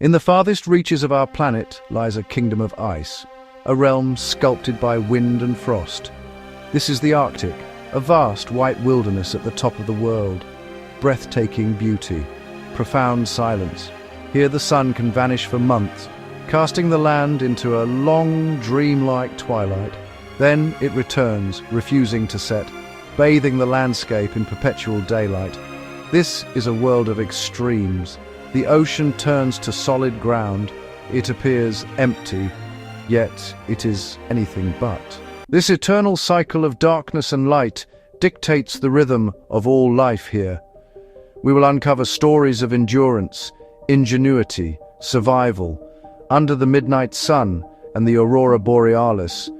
In the farthest reaches of our planet lies a kingdom of ice, a realm sculpted by wind and frost. This is the Arctic, a vast white wilderness at the top of the world. Breathtaking beauty, profound silence. Here the sun can vanish for months, casting the land into a long, dreamlike twilight. Then it returns, refusing to set, bathing the landscape in perpetual daylight. This is a world of extremes. The ocean turns to solid ground. It appears empty, yet it is anything but. This eternal cycle of darkness and light dictates the rhythm of all life here. We will uncover stories of endurance, ingenuity, survival. Under the midnight sun and the aurora borealis,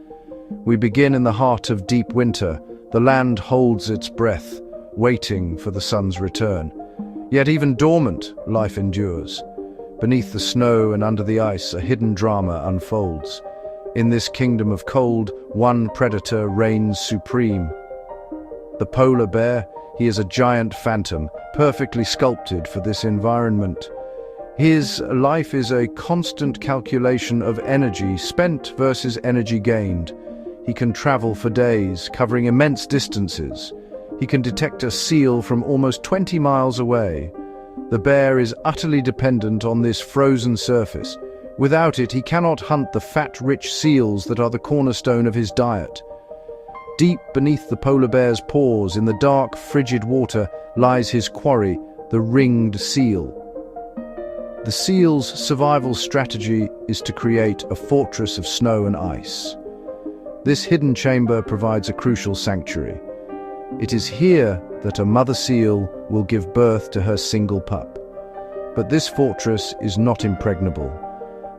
we begin in the heart of deep winter. The land holds its breath, waiting for the sun's return. Yet even dormant, life endures. Beneath the snow and under the ice, a hidden drama unfolds. In this kingdom of cold, one predator reigns supreme. The polar bear, he is a giant phantom, perfectly sculpted for this environment. His life is a constant calculation of energy spent versus energy gained. He can travel for days, covering immense distances. He can detect a seal from almost 20 miles away. The bear is utterly dependent on this frozen surface. Without it, he cannot hunt the fat-rich seals that are the cornerstone of his diet. Deep beneath the polar bear's paws, in the dark, frigid water, lies his quarry, the ringed seal. The seal's survival strategy is to create a fortress of snow and ice. This hidden chamber provides a crucial sanctuary. It is here that a mother seal will give birth to her single pup. But this fortress is not impregnable.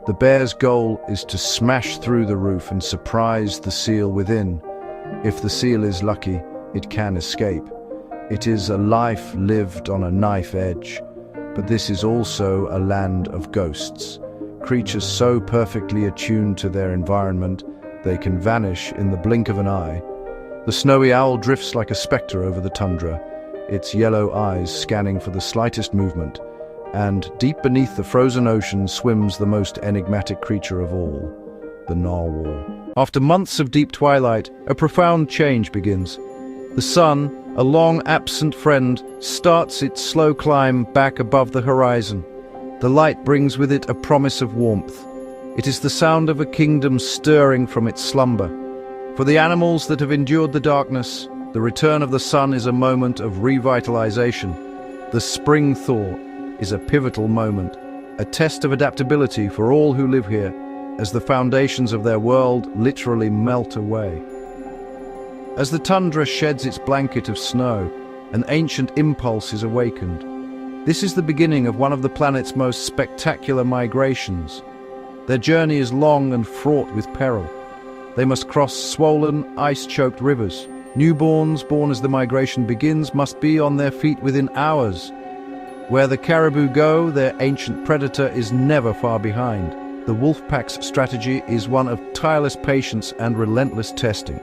The bear's goal is to smash through the roof and surprise the seal within. If the seal is lucky, it can escape. It is a life lived on a knife edge. But this is also a land of ghosts. Creatures so perfectly attuned to their environment, they can vanish in the blink of an eye. The snowy owl drifts like a spectre over the tundra, its yellow eyes scanning for the slightest movement. And deep beneath the frozen ocean swims the most enigmatic creature of all, the narwhal. After months of deep twilight, a profound change begins. The sun, a long-absent friend, starts its slow climb back above the horizon. The light brings with it a promise of warmth. It is the sound of a kingdom stirring from its slumber. For the animals that have endured the darkness, the return of the sun is a moment of revitalization. The spring thaw is a pivotal moment, a test of adaptability for all who live here, as the foundations of their world literally melt away. As the tundra sheds its blanket of snow, an ancient impulse is awakened. This is the beginning of one of the planet's most spectacular migrations. Their journey is long and fraught with peril. They must cross swollen, ice-choked rivers. Newborns born as the migration begins must be on their feet within hours. Where the caribou go, their ancient predator is never far behind. The wolf pack's strategy is one of tireless patience and relentless testing.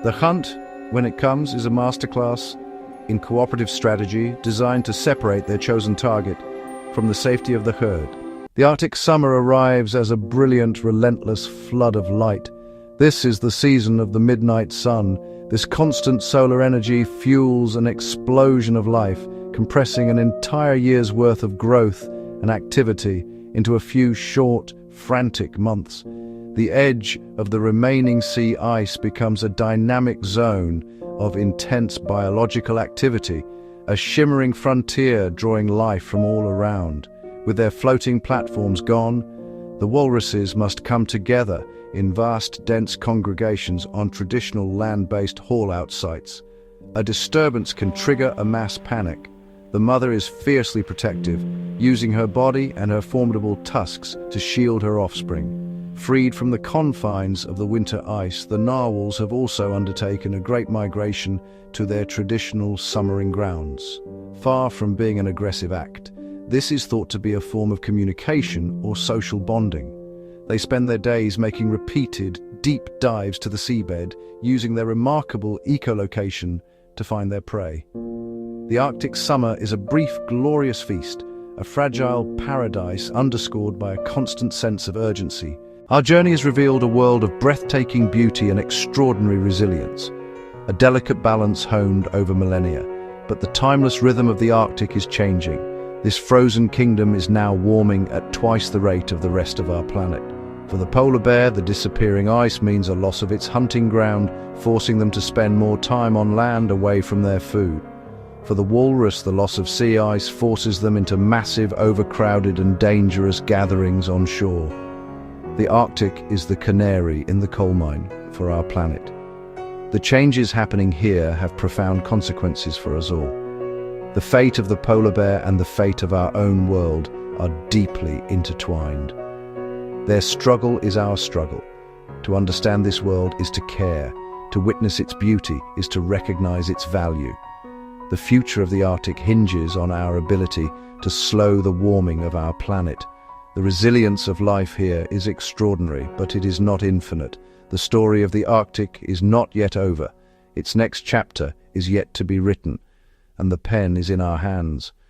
The hunt, when it comes, is a masterclass in cooperative strategy designed to separate their chosen target from the safety of the herd. The Arctic summer arrives as a brilliant, relentless flood of light. This is the season of the midnight sun. This constant solar energy fuels an explosion of life, compressing an entire year's worth of growth and activity into a few short, frantic months. The edge of the remaining sea ice becomes a dynamic zone of intense biological activity, a shimmering frontier drawing life from all around. With their floating platforms gone, the walruses must come together in vast, dense congregations on traditional land-based haul-out sites. A disturbance can trigger a mass panic. The mother is fiercely protective, using her body and her formidable tusks to shield her offspring. Freed from the confines of the winter ice, the narwhals have also undertaken a great migration to their traditional summering grounds. Far from being an aggressive act, this is thought to be a form of communication or social bonding. They spend their days making repeated, deep dives to the seabed, using their remarkable echolocation to find their prey. The Arctic summer is a brief, glorious feast, a fragile paradise underscored by a constant sense of urgency. Our journey has revealed a world of breathtaking beauty and extraordinary resilience, a delicate balance honed over millennia. But the timeless rhythm of the Arctic is changing. This frozen kingdom is now warming at twice the rate of the rest of our planet. For the polar bear, the disappearing ice means a loss of its hunting ground, forcing them to spend more time on land away from their food. For the walrus, the loss of sea ice forces them into massive, overcrowded and dangerous gatherings on shore. The Arctic is the canary in the coal mine for our planet. The changes happening here have profound consequences for us all. The fate of the polar bear and the fate of our own world are deeply intertwined. Their struggle is our struggle. To understand this world is to care. To witness its beauty is to recognize its value. The future of the Arctic hinges on our ability to slow the warming of our planet. The resilience of life here is extraordinary, but it is not infinite. The story of the Arctic is not yet over. Its next chapter is yet to be written, and the pen is in our hands.